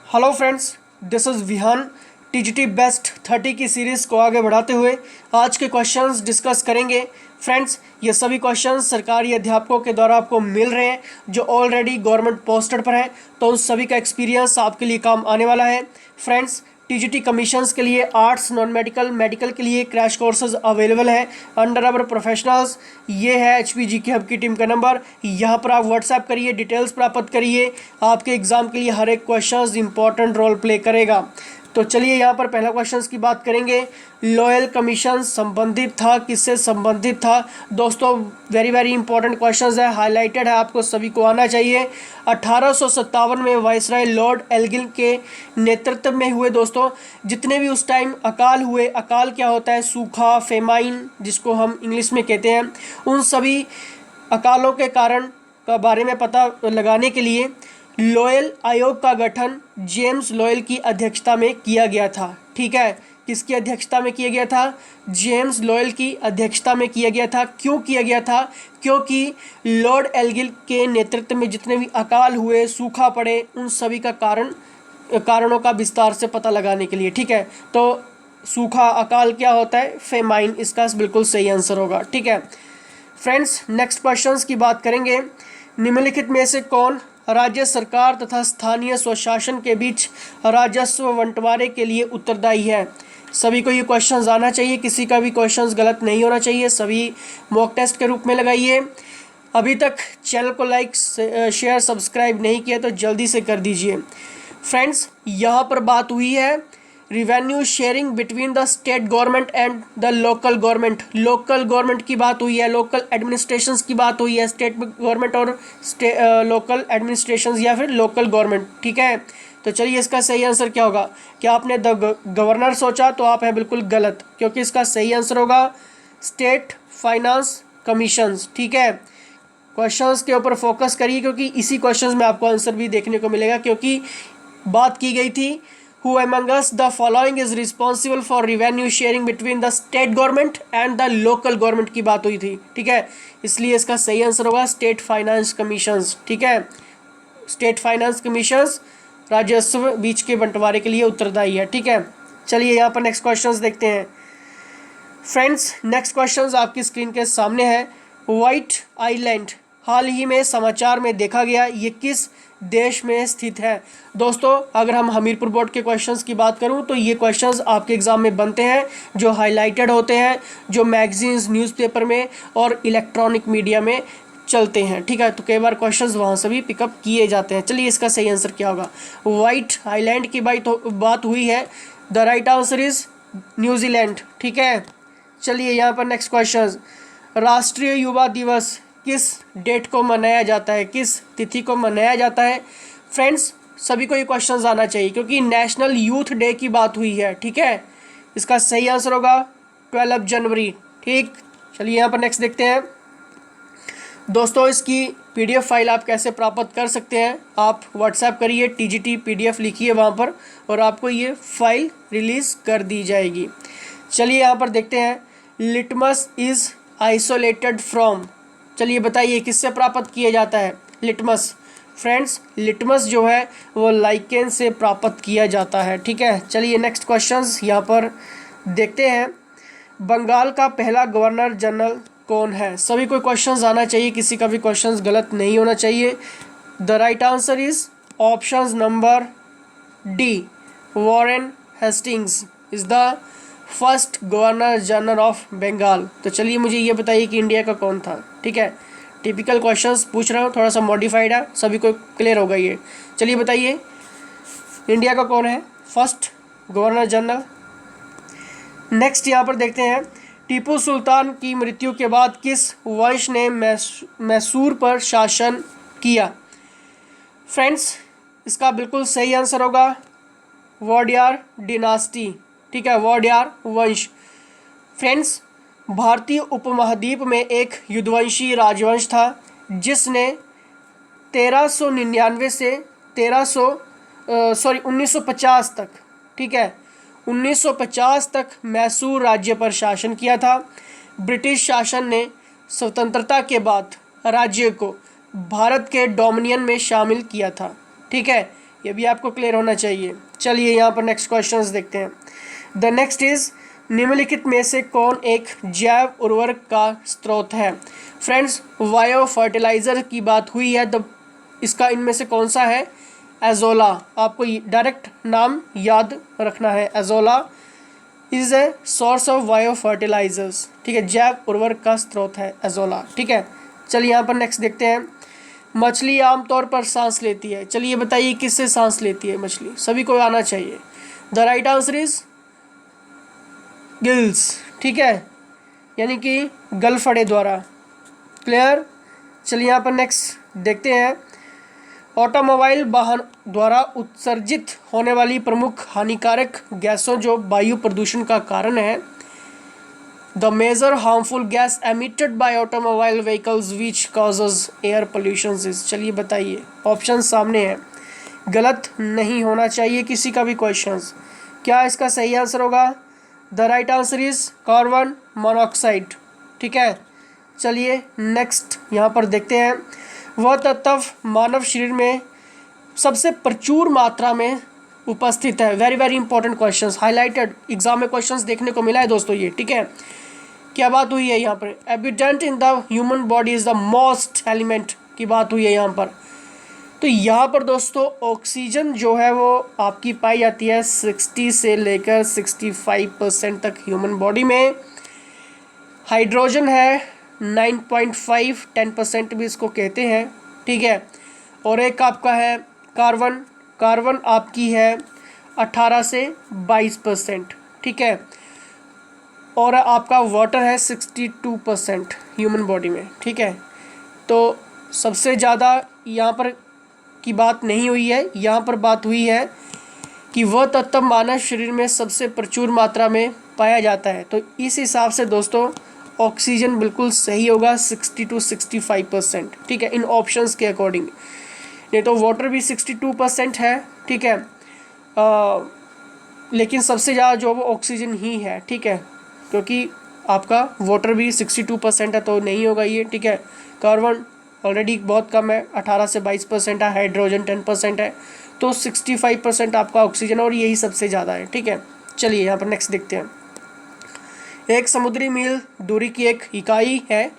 Hello friends, this is Vihaan. TGT best 30 की series को आगे बढ़ाते हुए आज के क्वेश्चंस डिस्कस करेंगे। फ्रेंड्स, ये सभी क्वेश्चंस सरकारी अध्यापकों के द्वारा आपको मिल रहे हैं जो ऑलरेडी गवर्नमेंट पोस्टेड पर हैं, तो उन सभी का एक्सपीरियंस आपके लिए काम आने वाला है। फ्रेंड्स, टीजीटी कमीशंस के लिए आर्ट्स, नॉन मेडिकल, मेडिकल के लिए क्रैश कोर्सेज अवेलेबल हैं अंडर अवर प्रोफेशनल्स। ये है HPGK हब की टीम का नंबर। यहाँ पर आप व्हाट्सएप करिए, डिटेल्स प्राप्त करिए। आपके एग्जाम के लिए हर एक क्वेश्चन इंपॉर्टेंट रोल प्ले करेगा। तो चलिए यहाँ पर पहला क्वेश्चन की बात करेंगे। लॉयल कमीशन संबंधित था, किससे संबंधित था? दोस्तों, वेरी वेरी इंपॉर्टेंट क्वेश्चन है, हाईलाइटेड है, आपको सभी को आना चाहिए। 1857 में वाइसराय लॉर्ड एल्गिन के नेतृत्व में हुए दोस्तों जितने भी उस टाइम अकाल हुए। अकाल क्या होता है? सूखा, फेमाइन जिसको हम इंग्लिश में कहते हैं। उन सभी अकालों के कारण का बारे में पता लगाने के लिए लॉयल आयोग का गठन जेम्स लॉयल की अध्यक्षता में किया गया था। ठीक है, किसकी अध्यक्षता में किया गया था? जेम्स लॉयल की अध्यक्षता में किया गया था। क्यों किया गया था? क्योंकि लॉर्ड एल्गिन के नेतृत्व में जितने भी अकाल हुए, सूखा पड़े, उन सभी का कारणों का विस्तार से पता लगाने के लिए। ठीक है, तो सूखा, अकाल क्या होता है? फेमाइन, इसका बिल्कुल सही आंसर होगा। ठीक है फ्रेंड्स, नेक्स्ट क्वेश्चंस की बात करेंगे। निम्नलिखित में से कौन राज्य सरकार तथा स्थानीय स्वशासन के बीच राजस्व बंटवारे के लिए उत्तरदायी है? सभी को ये क्वेश्चंस आना चाहिए, किसी का भी क्वेश्चंस गलत नहीं होना चाहिए। सभी मॉक टेस्ट के रूप में लगाइए। अभी तक चैनल को लाइक, शेयर, सब्सक्राइब नहीं किया तो जल्दी से कर दीजिए। फ्रेंड्स, यहाँ पर बात हुई है revenue sharing between the state government and the local government. Local government की बात हुई है, लोकल एडमिनिस्ट्रेशंस की बात हुई है, स्टेट गवर्नमेंट और लोकल एडमिनिस्ट्रेशंस या फिर लोकल गवर्नमेंट। ठीक है, तो चलिए इसका सही आंसर क्या होगा? क्या आपने द गवर्नर सोचा? तो आप हैं बिल्कुल गलत, क्योंकि इसका सही आंसर होगा स्टेट फाइनेंस कमीशंस। ठीक है, क्वेश्चंस के ऊपर फोकस करिए क्योंकि इसी क्वेश्चंस में आपको आंसर भी देखने को मिलेगा। क्योंकि बात की गई थी Who among us the following is responsible for revenue sharing between the state government and the local government की बात हुई थी। ठीक है, इसलिए इसका सही आंसर होगा स्टेट फाइनेंस कमीशंस। ठीक है, स्टेट फाइनेंस कमीशंस राजस्व बीच के बंटवारे के लिए उत्तरदायी है। ठीक है, चलिए यहाँ पर नेक्स्ट क्वेश्चंस देखते हैं। फ्रेंड्स, नेक्स्ट क्वेश्चंस आपकी स्क्रीन के सामने है। व्हाइट आइलैंड हाल ही में समाचार में देखा गया, ये किस देश में स्थित है? दोस्तों, अगर हम हमीरपुर बोर्ड के क्वेश्चंस की बात करूं तो ये क्वेश्चंस आपके एग्जाम में बनते हैं, जो हाईलाइटेड होते हैं, जो मैगजीन्स, न्यूज़पेपर में और इलेक्ट्रॉनिक मीडिया में चलते हैं। ठीक है, तो कई बार क्वेश्चंस वहाँ से भी पिकअप किए जाते हैं। चलिए इसका सही आंसर क्या होगा? व्हाइट आइलैंड की बात हुई है। The right answer is New Zealand. ठीक है, चलिए यहाँ पर नेक्स्ट क्वेश्चन। राष्ट्रीय युवा दिवस किस डेट को मनाया जाता है, किस तिथि को मनाया जाता है? फ्रेंड्स, सभी को ये क्वेश्चंस आना चाहिए क्योंकि नेशनल यूथ डे की बात हुई है। ठीक है, इसका सही आंसर होगा 12 जनवरी। ठीक, चलिए यहाँ पर नेक्स्ट देखते हैं। दोस्तों, इसकी PDF फाइल आप कैसे प्राप्त कर सकते हैं? आप व्हाट्सएप करिए, TGT PDF लिखिए वहाँ पर और आपको ये फाइल रिलीज़ कर दी जाएगी। चलिए यहाँ पर देखते हैं। लिटमस इज़ आइसोलेटेड फ्रॉम, चलिए बताइए किससे प्राप्त किया जाता है लिटमस? फ्रेंड्स, लिटमस जो है वो लाइकेन से प्राप्त किया जाता है। ठीक है, चलिए नेक्स्ट क्वेश्चंस यहाँ पर देखते हैं। बंगाल का पहला गवर्नर जनरल कौन है? सभी को क्वेश्चंस आना चाहिए, किसी का भी क्वेश्चंस गलत नहीं होना चाहिए। The right answer is option number D, Warren Hastings is the first governor general of Bengal. तो चलिए मुझे ये बताइए कि इंडिया का कौन था? ठीक है, टिपिकल क्वेश्चंस पूछ रहा हूँ, थोड़ा सा मॉडिफाइड है, सभी को क्लियर होगा ये। चलिए बताइए इंडिया का कौन है फर्स्ट गवर्नर जनरल? नेक्स्ट यहाँ पर देखते हैं। टीपू सुल्तान की मृत्यु के बाद किस वंश ने मैसूर पर शासन किया? फ्रेंड्स, इसका बिल्कुल सही आंसर होगा वोडियार डिनास्टी। ठीक है, वोडियार वंश। फ्रेंड्स, भारतीय उपमहाद्वीप में एक युद्धवंशी राजवंश था जिसने 1399 से 1950 तक, ठीक है, 1950 तक मैसूर राज्य पर शासन किया था। ब्रिटिश शासन ने स्वतंत्रता के बाद राज्य को भारत के डोमिनियन में शामिल किया था। ठीक है, ये भी आपको क्लियर होना चाहिए। चलिए यहाँ पर नेक्स्ट क्वेश्चंस देखते हैं। द नेक्स्ट इज निम्नलिखित में से कौन एक जैव उर्वरक का स्रोत है? फ्रेंड्स, बायो फर्टिलाइज़र की बात हुई है, तो इसका इनमें से कौन सा है? एजोला। आपको डायरेक्ट नाम याद रखना है। Azolla is a source of bio fertilizers. ठीक है, जैव उर्वरक का स्रोत है एजोला। ठीक है, चलिए यहाँ पर नेक्स्ट देखते हैं। मछली आमतौर पर सांस लेती है। चलिए बताइए किससे सांस लेती है मछली? सभी को आना चाहिए। The right answer is gills. ठीक है, यानी कि गलफड़े द्वारा। क्लियर? चलिए यहाँ पर नेक्स्ट देखते हैं। ऑटोमोबाइल वाहन द्वारा उत्सर्जित होने वाली प्रमुख हानिकारक गैसों जो वायु प्रदूषण का कारण है। The major harmful gas emitted by automobile vehicles which causes air pollution is. चलिए बताइए, ऑप्शन सामने है, गलत नहीं होना चाहिए किसी का भी क्वेश्चन। क्या इसका सही आंसर होगा? The right answer is carbon monoxide. ठीक है, चलिए नेक्स्ट यहाँ पर देखते हैं। वह तत्व मानव शरीर में सबसे प्रचुर मात्रा में उपस्थित है। Very very important questions, highlighted exam में क्वेश्चंस देखने को मिला है दोस्तों ये। ठीक है, क्या बात हुई है यहाँ पर? Abundant in the human body is the most element की बात हुई है यहाँ पर। तो यहाँ पर दोस्तों ऑक्सीजन जो है वो आपकी पाई जाती है 60 से लेकर 65% तक ह्यूमन बॉडी में। हाइड्रोजन है 9.5, 10% भी इसको कहते हैं। ठीक है, और एक आपका है कार्बन। कार्बन आपकी है 18 से 22%। ठीक है, और आपका वाटर है 62% ह्यूमन बॉडी में। ठीक है, तो सबसे ज़्यादा यहाँ पर की बात नहीं हुई है, यहाँ पर बात हुई है कि वह तत्व मानव शरीर में सबसे प्रचुर मात्रा में पाया जाता है। तो इस हिसाब से दोस्तों ऑक्सीजन बिल्कुल सही होगा, 60 to 65%। ठीक है, इन ऑप्शंस के अकॉर्डिंग। नहीं तो वाटर भी 62% है। ठीक है, लेकिन सबसे ज़्यादा जो वो ऑक्सीजन ही है। ठीक है, क्योंकि आपका वाटर भी 62% है तो नहीं होगा ये। ठीक है, कार्बन ऑलरेडी बहुत कम है, 18 से 22% है, हाइड्रोजन 10% है, तो 65% आपका ऑक्सीजन, और यही सबसे ज़्यादा है। ठीक है, चलिए यहाँ पर नेक्स्ट देखते हैं। एक समुद्री मील दूरी की एक इकाई है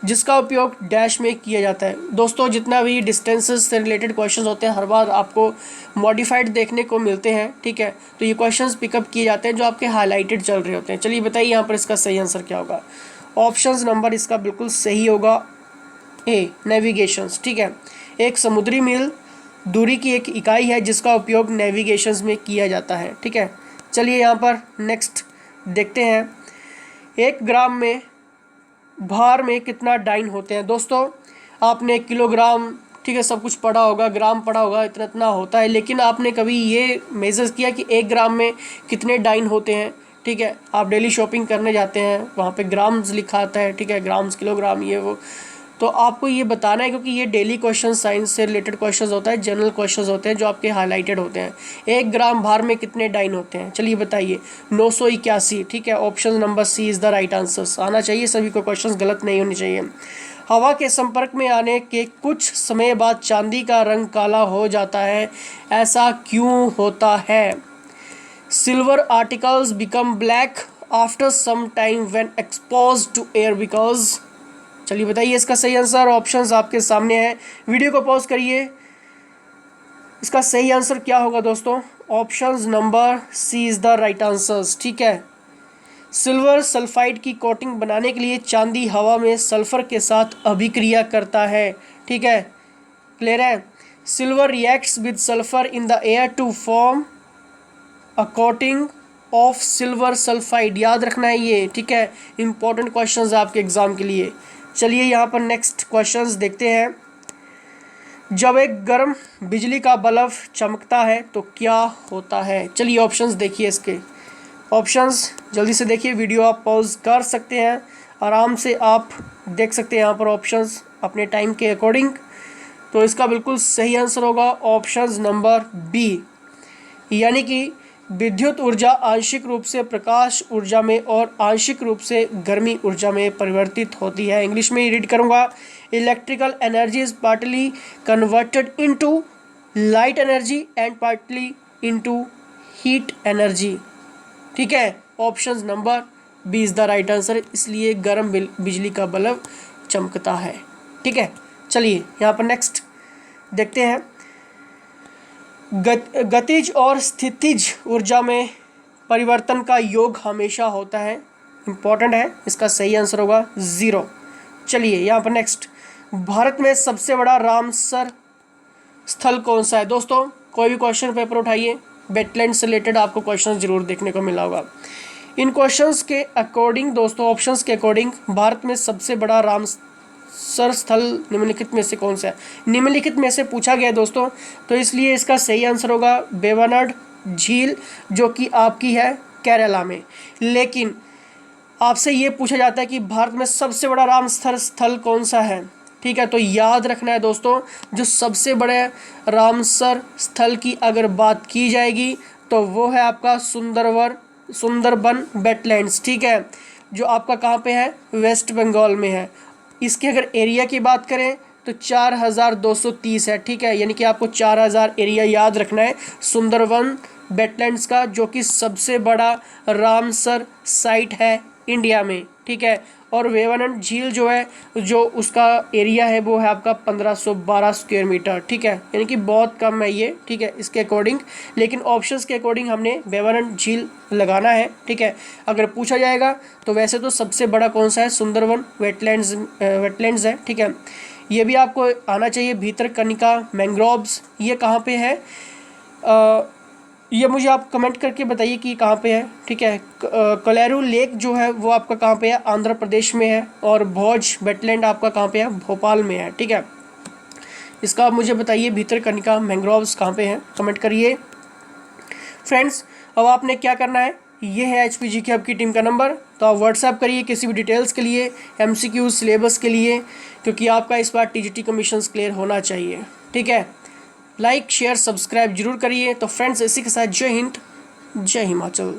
जिसका उपयोग डैश में किया जाता है। दोस्तों जितना भी डिस्टेंसेस से रिलेटेड क्वेश्चंस होते हैं हर बार आपको मॉडिफाइड देखने को मिलते हैं। ठीक है, तो ये क्वेश्चंस पिकअप किए जाते हैं जो आपके हाईलाइटेड चल रहे होते हैं। चलिए बताइए यहाँ पर इसका सही आंसर क्या होगा? ऑप्शंस नंबर इसका बिल्कुल सही होगा ए, नेविगेशंस। ठीक है, एक समुद्री मील दूरी की एक इकाई है जिसका उपयोग नेविगेशंस में किया जाता है। ठीक है, चलिए यहाँ पर नेक्स्ट देखते हैं। 1 ग्राम में भार में कितना डाइन होते हैं? दोस्तों आपने किलोग्राम, ठीक है, सब कुछ पढ़ा होगा, ग्राम पढ़ा होगा, इतना इतना होता है, लेकिन आपने कभी ये मेजर किया कि 1 ग्राम में कितने डाइन होते हैं? ठीक है, आप डेली शॉपिंग करने जाते हैं, वहाँ पे ग्राम्स लिखा आता है। ठीक है, ग्राम्स, किलोग्राम, ये वो, तो आपको ये बताना है क्योंकि ये डेली क्वेश्चन, साइंस से रिलेटेड क्वेश्चंस होता है, जनरल क्वेश्चंस होते हैं जो आपके हाईलाइटेड होते हैं। 1 ग्राम भार में कितने डाइन होते हैं? चलिए बताइए। 981। ठीक है, option number C is the right answer. आना चाहिए सभी को, क्वेश्चंस गलत नहीं होने चाहिए। हवा के संपर्क में आने के कुछ समय बाद चांदी का रंग काला हो जाता है, ऐसा क्यों होता है? Silver articles become black after some time when exposed to air because. चलिए बताइए इसका सही आंसर। ऑप्शंस आपके सामने है, वीडियो को पॉज करिए। इसका सही आंसर क्या होगा दोस्तों? Options number C is the right answers. ठीक है, सिल्वर सल्फाइड की कोटिंग बनाने के लिए चांदी हवा में सल्फर के साथ अभिक्रिया करता है। ठीक है, क्लियर है? Silver reacts with sulphur in the air to form a coating of silver sulphide. याद रखना है ये। ठीक है, इंपॉर्टेंट क्वेश्चंस आपके एग्जाम के लिए। चलिए यहाँ पर नेक्स्ट क्वेश्चंस देखते हैं। जब एक गर्म बिजली का बल्ब चमकता है तो क्या होता है? चलिए ऑप्शंस देखिए इसके। ऑप्शंस जल्दी से देखिए, वीडियो आप पॉज कर सकते हैं, आराम से आप देख सकते हैं यहाँ पर ऑप्शंस अपने टाइम के अकॉर्डिंग। तो इसका बिल्कुल सही आंसर होगा ऑप्शंस नंबर बी, यानी कि विद्युत ऊर्जा आंशिक रूप से प्रकाश ऊर्जा में और आंशिक रूप से गर्मी ऊर्जा में परिवर्तित होती है। इंग्लिश में ही रीड करूँगा। Electrical energy is partly converted into light energy and partly into heat energy. ठीक है, option number B is the right answer, इसलिए गर्म बिजली का बल्ब चमकता है। ठीक है, चलिए यहाँ पर नेक्स्ट देखते हैं। गतिज और स्थितिज ऊर्जा में परिवर्तन का योग हमेशा होता है। इंपॉर्टेंट है, इसका सही आंसर होगा 0। चलिए यहाँ पर नेक्स्ट, भारत में सबसे बड़ा रामसर स्थल कौन सा है। दोस्तों कोई भी क्वेश्चन पेपर उठाइए, वेटलैंड से रिलेटेड आपको क्वेश्चन जरूर देखने को मिला होगा। इन क्वेश्चंस के अकॉर्डिंग दोस्तों, ऑप्शंस के अकॉर्डिंग भारत में सबसे बड़ा रामसर स्थल निम्नलिखित में से कौन सा है। निम्नलिखित में से पूछा गया दोस्तों, तो इसलिए इसका सही आंसर होगा वेवनाड झील, जो कि आपकी है केरला में। लेकिन आपसे ये पूछा जाता है कि भारत में सबसे बड़ा रामसर स्थल कौन सा है। ठीक है, तो याद रखना है दोस्तों, जो सबसे बड़े रामसर स्थल की अगर बात की जाएगी तो वो है आपका सुंदरबन वेटलैंड्स। ठीक है, जो आपका कहाँ पे है, वेस्ट बंगाल में है। इसके अगर एरिया की बात करें तो 4230 है। ठीक है, यानी कि आपको 4000 एरिया याद रखना है सुंदरबन वेटलैंड्स का, जो कि सबसे बड़ा रामसर साइट है इंडिया में। ठीक है, और वेवनाड झील जो है, जो उसका एरिया है वो है आपका 1512 स्क्वायर मीटर। ठीक है, यानी कि बहुत कम है ये। ठीक है, इसके अकॉर्डिंग, लेकिन ऑप्शंस के अकॉर्डिंग हमने वेवनाड झील लगाना है। ठीक है, अगर पूछा जाएगा तो वैसे तो सबसे बड़ा कौन सा है, सुंदरबन वेटलैंड्स है। ठीक है, ये भी आपको आना चाहिए। भितरकनिका मैंग्रोव्स ये कहाँ पे है, ये मुझे आप कमेंट करके बताइए कि कहाँ पे है। ठीक है, कोलेरू लेक जो है वो आपका कहाँ पे है, आंध्र प्रदेश में है। और भोज वेटलैंड आपका कहाँ पे है, भोपाल में है। ठीक है, इसका आप मुझे बताइए भितरकनिका मैंग्रोव्स कहाँ पे है, कमेंट करिए। फ्रेंड्स, अब आपने क्या करना है, ये है HPG की आपकी टीम का नंबर, तो आप व्हाट्सएप करिए किसी भी डिटेल्स के लिए, MCQ सिलेबस के लिए, क्योंकि आपका इस बार TGT का मिशन क्लियर होना चाहिए। ठीक है, लाइक शेयर सब्सक्राइब जरूर करिए। तो फ्रेंड्स, इसी के साथ जय हिंद, जय हिमाचल।